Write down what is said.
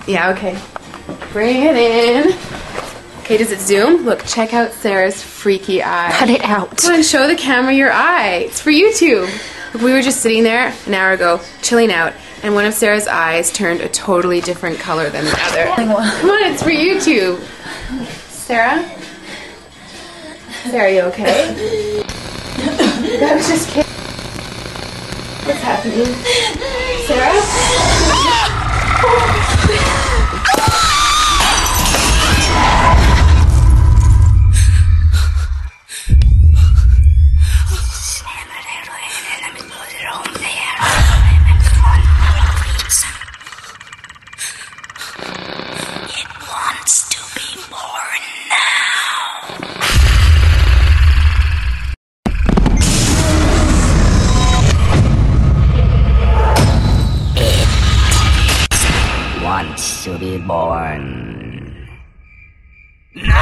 Yeah, okay. Bring it in. Okay, does it zoom? Look, check out Sarah's freaky eye. Cut it out. Come on, show the camera your eye. It's for YouTube. Look, we were just sitting there an hour ago, chilling out, and one of Sarah's eyes turned a totally different color than the other. Come on, it's for YouTube. Sarah? Sarah, are you okay? That was just kidding. What's happening? Sarah? Wants to be born. No!